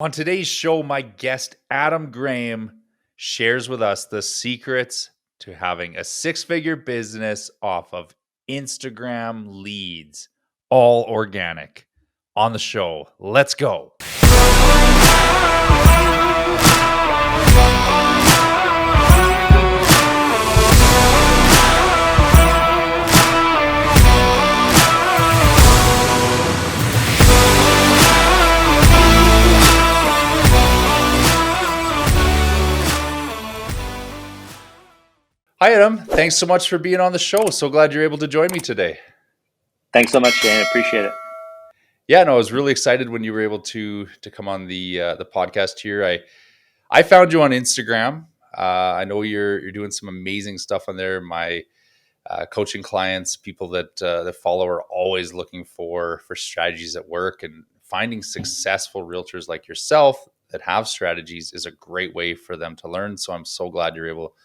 On today's show, my guest Adam Graham shares with us the secrets to having a six-figure business off of Instagram leads, all organic. On the show, let's go. Hi, Adam. Thanks so much for being on the show. So glad you're able to join me today. Thanks so much, Shane. Appreciate it. Yeah, no, I was really excited when you were able to come on the podcast here. I found you on Instagram. I know you're doing some amazing stuff on there. My coaching clients, people that follow, are always looking for strategies at work, and finding successful realtors like yourself that have strategies is a great way for them to learn. So I'm so glad you're able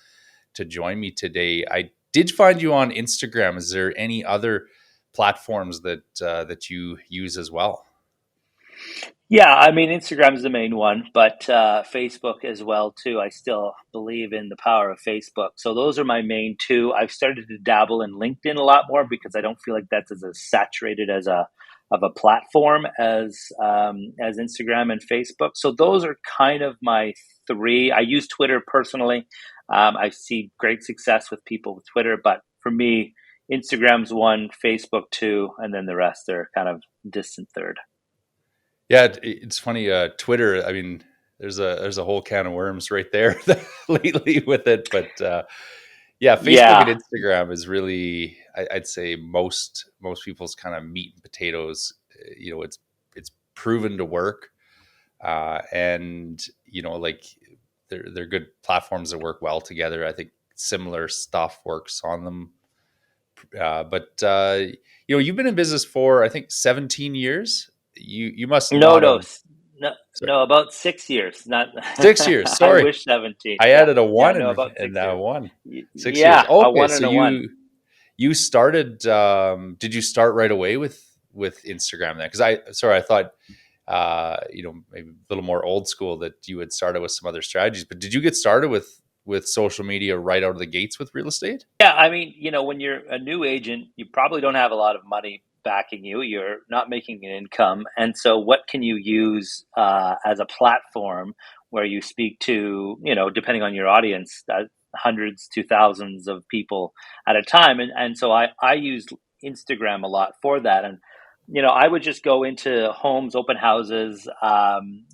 to join me today. I did find you on Instagram. Is there any other platforms that you use as well? Yeah, I mean, Instagram is the main one, but Facebook as well too. I still believe in the power of Facebook. So those are my main two. I've started to dabble in LinkedIn a lot more because I don't feel like that's as saturated as a platform as Instagram and Facebook. So those are kind of my three. I use Twitter personally. I see great success with people with Twitter, but for me, Instagram's one, Facebook two, and then the rest are kind of distant third. Yeah, it's funny. Twitter. I mean, there's a whole can of worms right there lately with it. But yeah, Facebook and Yeah. Instagram is really, I'd say, most people's kind of meat and potatoes. It's proven to work, and like they're good platforms that work well together. I think similar stuff works on them. But you've been in business for, I think, 17 years. You must No, not no, have. no, Sorry, no, about 6 years. Not, 6 years. I Sorry, wish 17. I Yeah. added a Yeah, one no, and about and 6 years. one. 6 years. Yeah, a Okay, one so and a one. you started. Did you start right away with Instagram then? Because I thought maybe a little more old school that you had started with some other strategies. But did you get started with social media right out of the gates with real estate? Yeah, I mean, when you're a new agent, you probably don't have a lot of money backing you. You're not making an income. And so, what can you use as a platform where you speak to, depending on your audience, hundreds to thousands of people at a time? And so, I used Instagram a lot for that. And, I would just go into homes, open houses,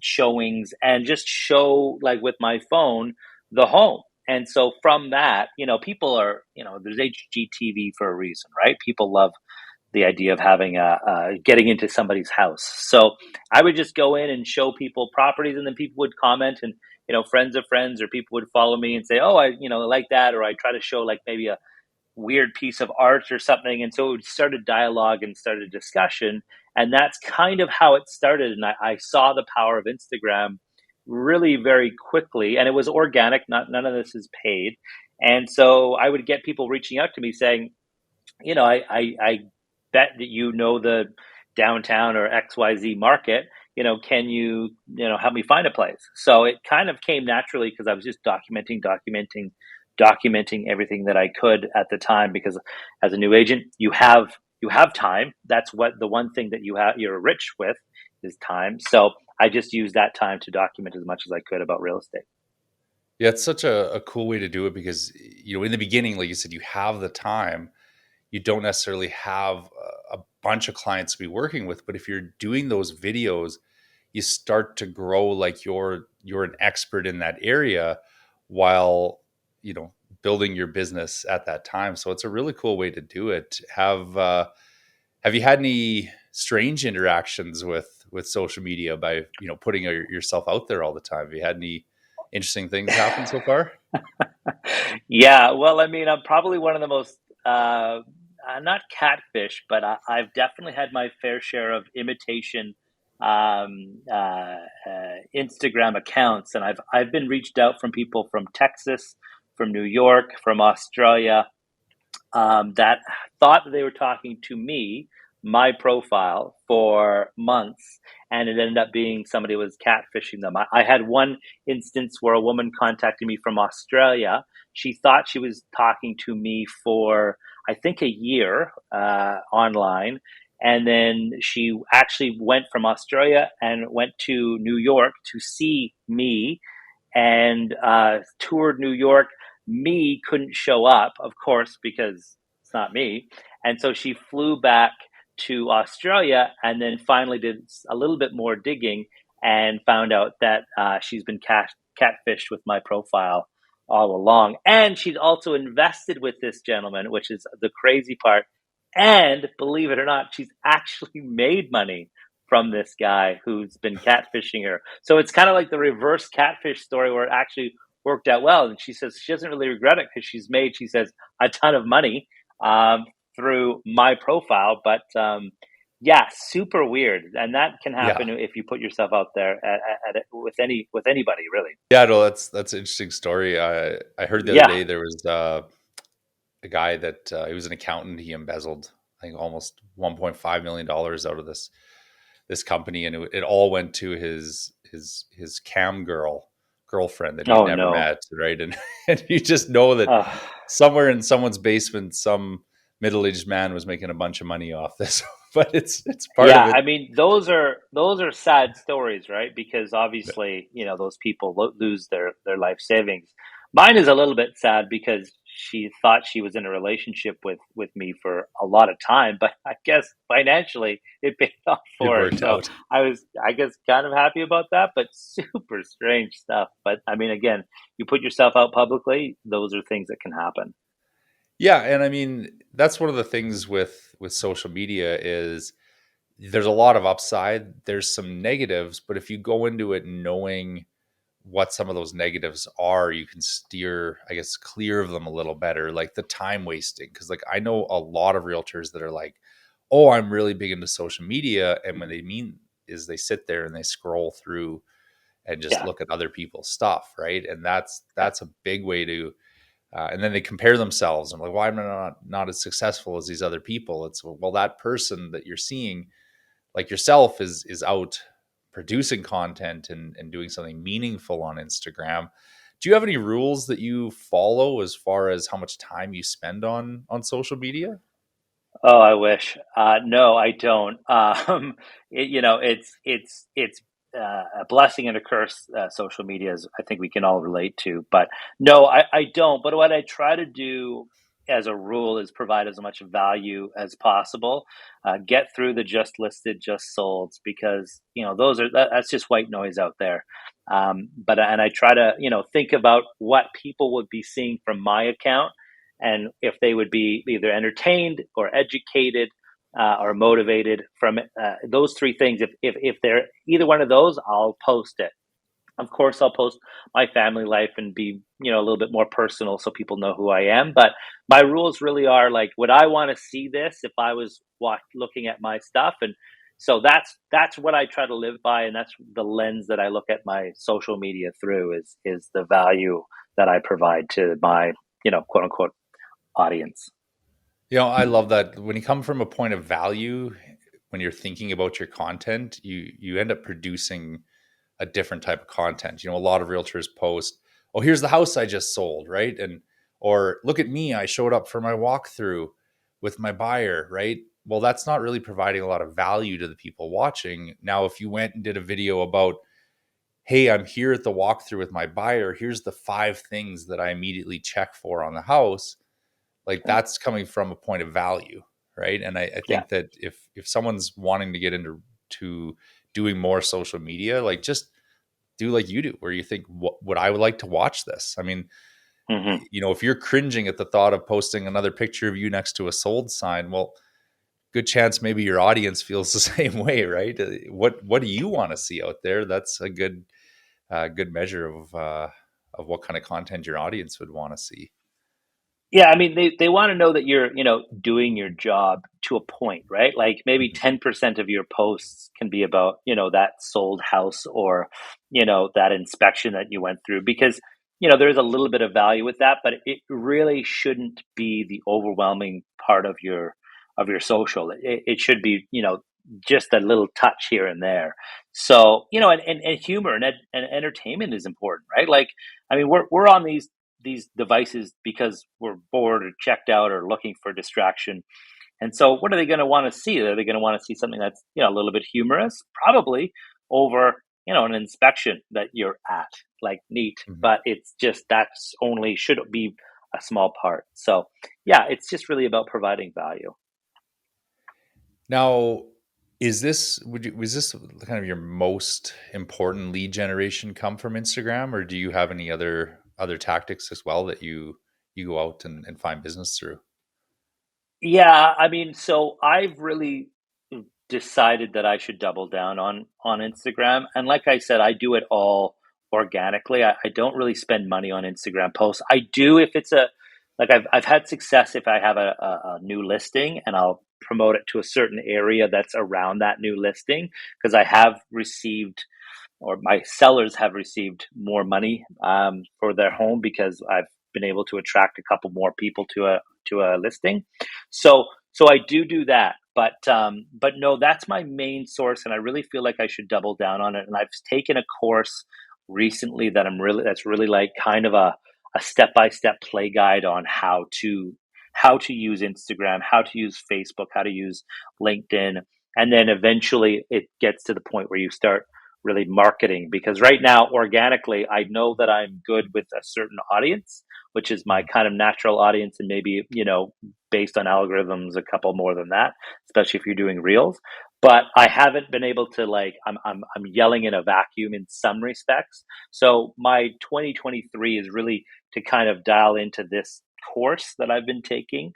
showings, and just show, like with my phone, the home. And so from that, people are, there's HGTV for a reason, right? People love the idea of having getting into somebody's house. So I would just go in and show people properties, and then people would comment, and friends of friends or people would follow me and say, "Oh, I like that," or I try to show like maybe a weird piece of art or something, and so it would start a dialogue and start a discussion, and that's kind of how it started. And I saw the power of Instagram really very quickly, and it was organic. Not None of this is paid, and so I would get people reaching out to me saying, I bet that the downtown or XYZ market. Can you help me find a place? So it kind of came naturally because I was just documenting everything that I could at the time. Because as a new agent, you have time. That's what the one thing that you're rich with is time. So I just used that time to document as much as I could about real estate. Yeah, it's such a cool way to do it because in the beginning, like you said, you have the time. You don't necessarily have a bunch of clients to be working with, but if you're doing those videos, you start to grow like you're an expert in that area while building your business at that time. So it's a really cool way to do it. Have you had any strange interactions with social media by putting yourself out there all the time? Have you had any interesting things happen so far? Yeah, well, I mean, I'm probably one of the most not catfish, but I've definitely had my fair share of imitation Instagram accounts, and I've been reached out from people from Texas, from New York, from Australia, that thought that they were talking to me, my profile for months, and it ended up being somebody was catfishing them. I had one instance where a woman contacted me from Australia. She thought she was talking to me for, I think, a year online. And then she actually went from Australia and went to New York to see me and toured New York. Me couldn't show up, of course, because it's not me. And so she flew back to Australia and then finally did a little bit more digging and found out that she's been catfished with my profile all along. And she'd also invested with this gentleman, which is the crazy part. And believe it or not, she's actually made money from this guy who's been catfishing her. So it's kind of like the reverse catfish story where it actually worked out well. And she says she doesn't really regret it because she's made, she says, a ton of money through my profile. But yeah, super weird, and that can Yeah. happen if you put yourself out there with anybody, really. Yeah, no, that's an interesting story. I heard the other Yeah. day there was a guy that he was an accountant. He embezzled, I think, almost $1.5 million out of this company, and it all went to his girlfriend that he'd Oh never no. met, right? And and you just know that Uh, somewhere in someone's basement, some middle-aged man was making a bunch of money off this, but it's part Yeah, of it. I mean, those are sad stories, right? Because obviously, those people lose their life savings. Mine is a little bit sad because she thought she was in a relationship with me for a lot of time, but I guess financially it paid off It for her. worked So out. I was, I guess, kind of happy about that, but super strange stuff. But I mean, again, you put yourself out publicly, those are things that can happen. Yeah, and I mean, that's one of the things with social media is there's a lot of upside, there's some negatives, but if you go into it knowing what some of those negatives are, you can steer, I guess, clear of them a little better, like the time wasting. Cause like I know a lot of realtors that are like, oh, I'm really big into social media. And what they mean is they sit there and they scroll through and just Yeah, look at other people's stuff, right? And that's yeah. that's a big way to and then they compare themselves. I'm like, why am I not as successful as these other people? It's well, that person that you're seeing, like yourself, is out producing content and doing something meaningful on Instagram. Do you have any rules that you follow as far as how much time you spend on social media? Oh, I wish. No, I don't. It's a blessing and a curse. Social media is, I think we can all relate to. But no, I don't. But what I try to do as a rule is provide as much value as possible. Get through the just listed, just sold, because that's just white noise out there. But and I try to think about what people would be seeing from my account and if they would be either entertained or educated or motivated from those three things. If they're either one of those, I'll post it. Of course, I'll post my family life and be a little bit more personal so people know who I am. But my rules really are like, would I want to see this if I was looking at my stuff? And so that's what I try to live by, and that's the lens that I look at my social media through is the value that I provide to my quote unquote audience. I love that when you come from a point of value, when you're thinking about your content, you end up producing a different type of content. A lot of realtors post, "Oh, here's the house I just sold," right? And or look at me, I showed up for my walkthrough with my buyer, right? Well, that's not really providing a lot of value to the people watching. Now, if you went and did a video about, "Hey, I'm here at the walkthrough with my buyer. Here's the 5 things that I immediately check for on the house," like Yeah, that's coming from a point of value, right? And I yeah. think that if someone's wanting to get into doing more social media, like just do like you do, where you think, what would I would like to watch this? I mean, Hmm. if you're cringing at the thought of posting another picture of you next to a sold sign, well, good chance maybe your audience feels the same way, right? What do you want to see out there? That's a good measure of what kind of content your audience would want to see. Yeah, I mean, they want to know that you're, doing your job to a point, right? Like maybe Mhm. 10% of your posts can be about, that sold house or, that inspection that you went through because, there's a little bit of value with that, but it really shouldn't be the overwhelming part of of your social. It should be, just a little touch here and there. So, and humor and entertainment is important, right? Like, I mean, we're on these devices because we're bored or checked out or looking for distraction. And so, what are they going to want to see? Are they going to want to see something that's, a little bit humorous? Probably over, an inspection that you're at. Like, neat, Mhm. but it's just that's only should be a small part. So, yeah, it's just really about providing value. Now, was this kind of your most important lead generation come from Instagram, or do you have any other tactics as well that you go out and find business through? Yeah, I mean, so I've really decided that I should double down on Instagram, and like I said, I do it all organically. I don't really spend money on Instagram posts. I do if it's a like I've had success if I have a new listing and I'll promote it to a certain area that's around that new listing because I have received or my sellers have received more money for their home because I've been able to attract a couple more people to a listing. So I do that, but no, that's my main source, and I really feel like I should double down on it. And I've taken a course recently that's really like kind of a step by step play guide on how to use Instagram, how to use Facebook, how to use LinkedIn, and then eventually it gets to the point where you start really marketing because right now organically I know that I'm good with a certain audience, which is my Mhm. kind of natural audience, and maybe based on algorithms a couple more than that, especially if you're doing reels. But I haven't been able to like I'm yelling in a vacuum in some respects. So my 2023 is really to kind of dial into this course that I've been taking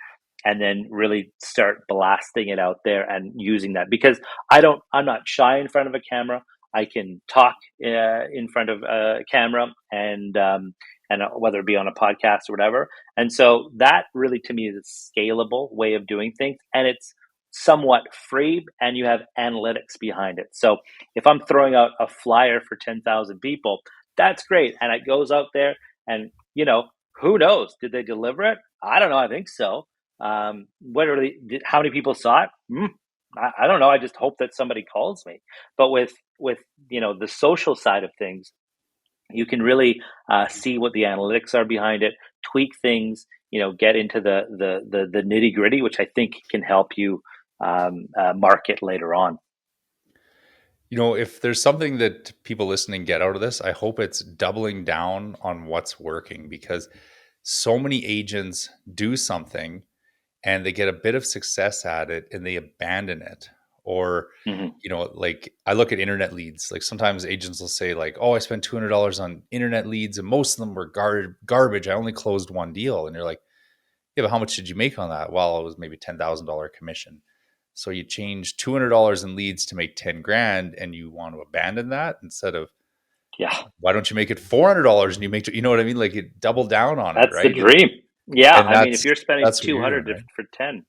and then really start blasting it out there and using that because I'm not shy in front of a camera. I can talk in front of a camera and whether it be on a podcast or whatever. And so that really to me is a scalable way of doing things, and it's somewhat free, and you have analytics behind it. So if I'm throwing out a flyer for 10,000 people, that's great, and it goes out there, and who knows? Did they deliver it? I don't know. I think so. What are they? How many people saw it? I don't know. I just hope that somebody calls me. But with the social side of things, you can really see what the analytics are behind it, tweak things, get into the nitty gritty, which I think can help you market later on. If there's something that people listening get out of this, I hope it's doubling down on what's working because so many agents do something and they get a bit of success at it and they abandon it. Or, Hmm. like I look at internet leads, like sometimes agents will say like, "Oh, I spent $200 on internet leads and most of them were garbage. I only closed one deal." And you're like, "Yeah, but how much did you make on that?" Well, it was maybe $10,000 commission. So you change $200 in leads to make 10 grand and you want to abandon that instead of, Yeah, why don't you make it $400 and you make, what I mean? Like, you double down on it, that's the right? And dream. Yeah, and I mean, if you're spending that's what you're doing, 200 right? for 10,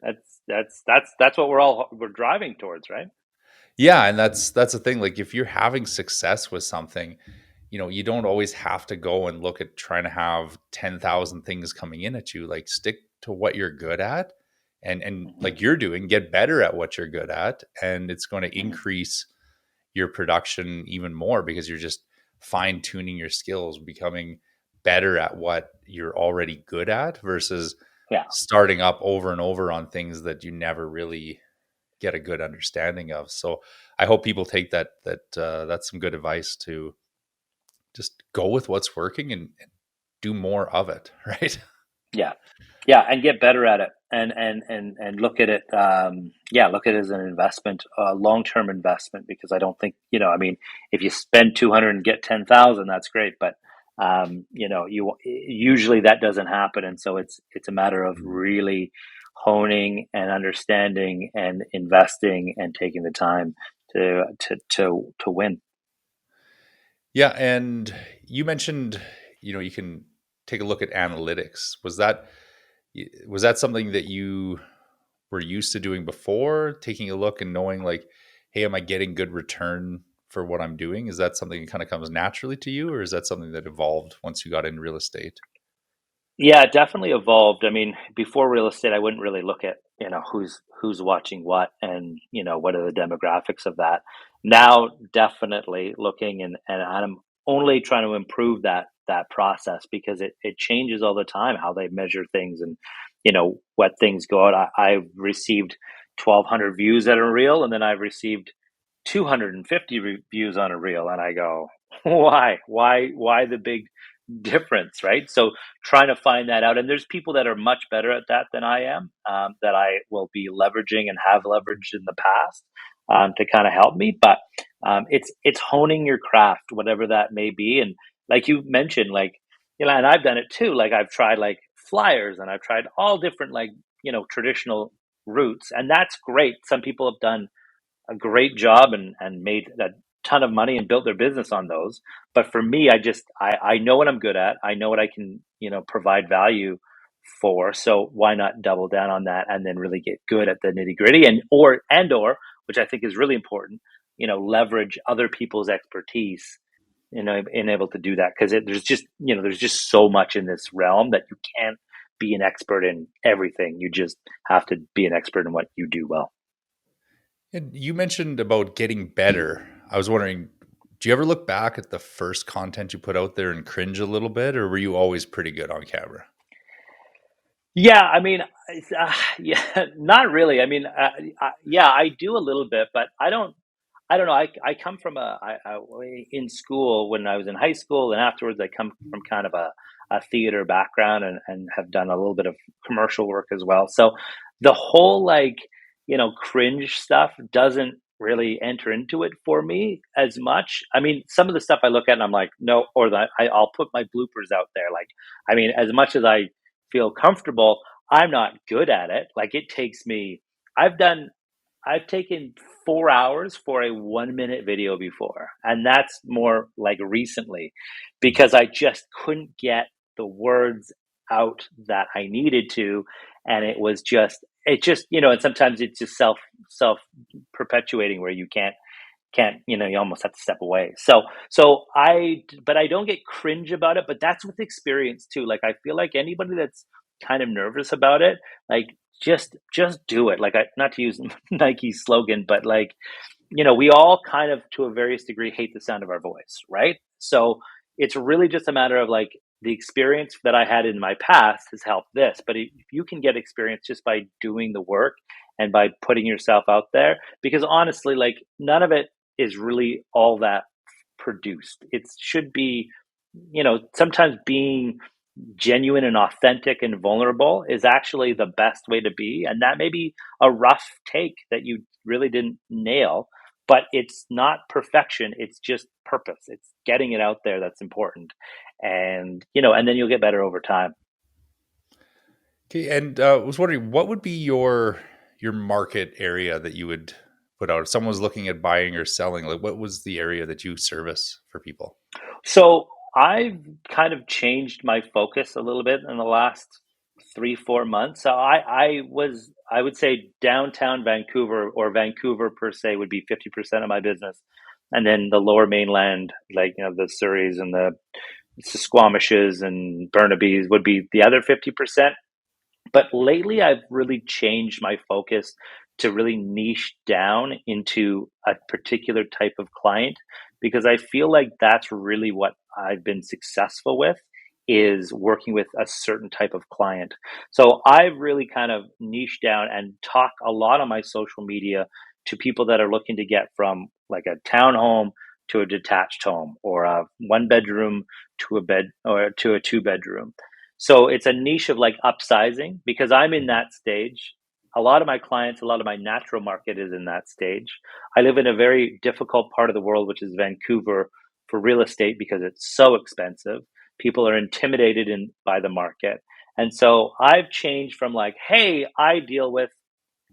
that's what we're driving towards, right? Yeah, and that's the thing. Like, if you're having success with something, you don't always have to go and look at trying to have 10,000 things coming in at you. Like, stick to what you're good at, and Hmm. like you're doing, get better at what you're good at, and it's going to Hmm. increase your production even more because you're just fine tuning your skills, becoming better at what you're already good at versus Yeah, starting up over and over on things that you never really get a good understanding of. So I hope people take that's some good advice to just go with what's working and do more of it, right? yeah, yeah, and get better at it, and look at it. Yeah, look at it as an investment, a long term investment. Because I don't think I mean, if you spend 200 and get 10,000, that's great, but you usually that doesn't happen, and so it's a matter of Mhm. really honing and understanding and investing and taking the time to win. Yeah, and you mentioned, you can take a look at analytics. Was that something that you were used to doing before, taking a look and knowing like, hey, am I getting good return for what I'm doing? Is that something that kind of comes naturally to you, or is that something that evolved once you got in real estate? Yeah, it definitely evolved. I mean, before real estate, I wouldn't really look at, who's watching what and, what are the demographics of that. Now, definitely looking, and I'm only trying to improve that process because it changes all the time how they measure things and, what things go out. I've received 1,200 views at a reel, and then I've received 250 views on a reel, and I go, why the big difference, right? So trying to find that out, and there's people that are much better at that than I am, that I will be leveraging and have leveraged in the past, to kind of help me. But it's honing your craft, whatever that may be. And like you mentioned, like, and I've done it too. Like I've tried like flyers, and I've tried all different, like, traditional routes, and that's great. Some people have done a great job and made a ton of money and built their business on those. But for me, I know what I'm good at. I know what I can, provide value for. So why not double down on that and then really get good at the nitty gritty, and or which I think is really important, leverage other people's expertise, and able to do that, because there's just so much in this realm that you can't be an expert in everything. You just have to be an expert in what you do well. And you mentioned about getting better. I was wondering, do you ever look back at the first content you put out there and cringe a little bit, or were you always pretty good on camera? Yeah, I mean, yeah, not really. I mean, yeah, I do a little bit, but I don't. I don't know. I come from in school, when I was in high school and afterwards, I come from kind of a theater background, and have done a little bit of commercial work as well. So the whole, like, cringe stuff doesn't really enter into it for me as much. I mean, some of the stuff I look at and I'm like, no, or that I'll put my bloopers out there. Like, I mean, as much as I feel comfortable, I'm not good at it. Like it takes me. I've done I've taken 4 hours for a 1 minute video before, and that's more like recently, because I just couldn't get the words out that I needed to, and and sometimes it's just self perpetuating, where you can't, you almost have to step away. But I don't get cringe about it, but that's with experience too. Like I feel like anybody that's kind of nervous about it, like, just do it. Like, not to use Nike's slogan, but like, we all kind of, to a various degree, hate the sound of our voice, right? So it's really just a matter of like, the experience that I had in my past has helped this, but if you can get experience just by doing the work and by putting yourself out there, because honestly, like, none of it is really all that produced. It should be, sometimes being genuine and authentic and vulnerable is actually the best way to be. And that may be a rough take that you really didn't nail, but it's not perfection. It's just purpose. It's getting it out there that's important. And then you'll get better over time. Okay, and I was wondering, what would be your market area that you would put out if someone was looking at buying or selling? Like, what was the area that you service for people? So I've kind of changed my focus a little bit in the last 3, 4 months. So I would say downtown Vancouver, or Vancouver per se, would be 50% of my business, and then the lower mainland, like, the Surreys and the Squamishes and Burnabys, would be the other 50%. But lately, I've really changed my focus to really niche down into a particular type of client, because I feel like that's really what I've been successful with, is working with a certain type of client. So I've really kind of niched down and talk a lot on my social media to people that are looking to get from like a townhome to a detached home, or a one bedroom to a bed, or to a two bedroom. So it's a niche of like upsizing, because I'm in that stage. A lot of my clients, a lot of my natural market is in that stage. I live in a very difficult part of the world, which is Vancouver, for real estate, because it's so expensive. People are intimidated by the market. And so I've changed from like, hey, I deal with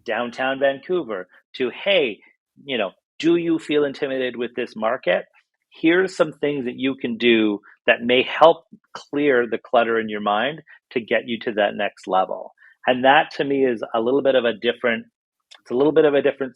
downtown Vancouver, to, hey, you know, do you feel intimidated with this market? Here's some things that you can do that may help clear the clutter in your mind to get you to that next level. And that to me is a little bit of a different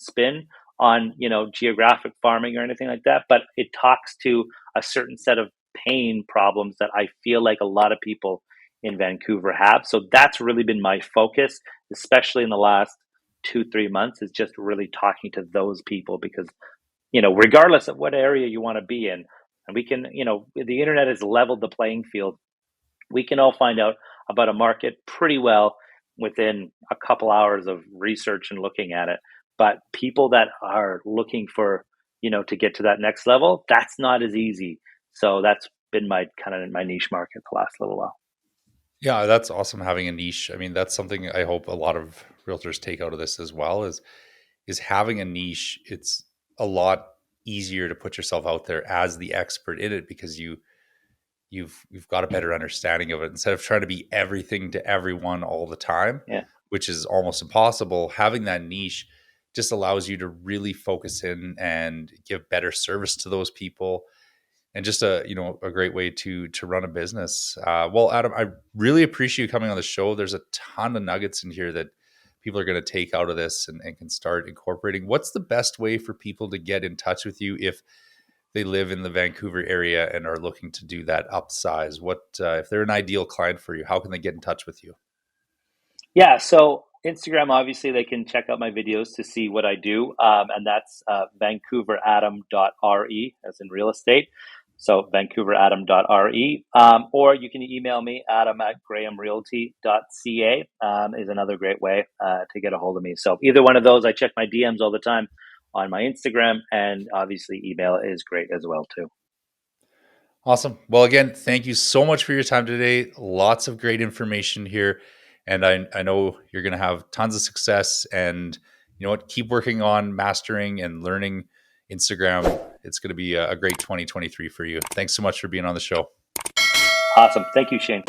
spin on, geographic farming or anything like that, but it talks to a certain set of pain problems that I feel like a lot of people in Vancouver have. So that's really been my focus, especially in the last 2, 3 months, is just really talking to those people because, regardless of what area you want to be in, and we can, the internet has leveled the playing field. We can all find out about a market pretty well within a couple hours of research and looking at it. But people that are looking for, to get to that next level, that's not as easy. So that's been my kind of my niche market the last little while. Yeah, that's awesome having a niche. I mean, that's something I hope a lot of realtors take out of this as well is having a niche. It's a lot easier to put yourself out there as the expert in it because you've got a better understanding of it instead of trying to be everything to everyone all the time, Yeah. which is almost impossible. Having that niche just allows you to really focus in and give better service to those people, and just a great way to run a business. Well, Adam, I really appreciate you coming on the show. There's a ton of nuggets in here that people are going to take out of this and can start incorporating. What's the best way for people to get in touch with you if they live in the Vancouver area and are looking to do that upsize? What if they're an ideal client for you? How can they get in touch with you? Yeah, so Instagram, obviously, they can check out my videos to see what I do. And that's vancouveradam.re, as in real estate. So vancouveradam.re. Or you can email me, adam@grahamrealty.ca, is another great way to get a hold of me. So either one of those, I check my DMs all the time on my Instagram. And obviously, email is great as well, too. Awesome. Well, again, thank you so much for your time today. Lots of great information here. And I know you're going to have tons of success. And you know what? Keep working on mastering and learning Instagram. It's going to be a great 2023 for you. Thanks so much for being on the show. Awesome. Thank you, Shane.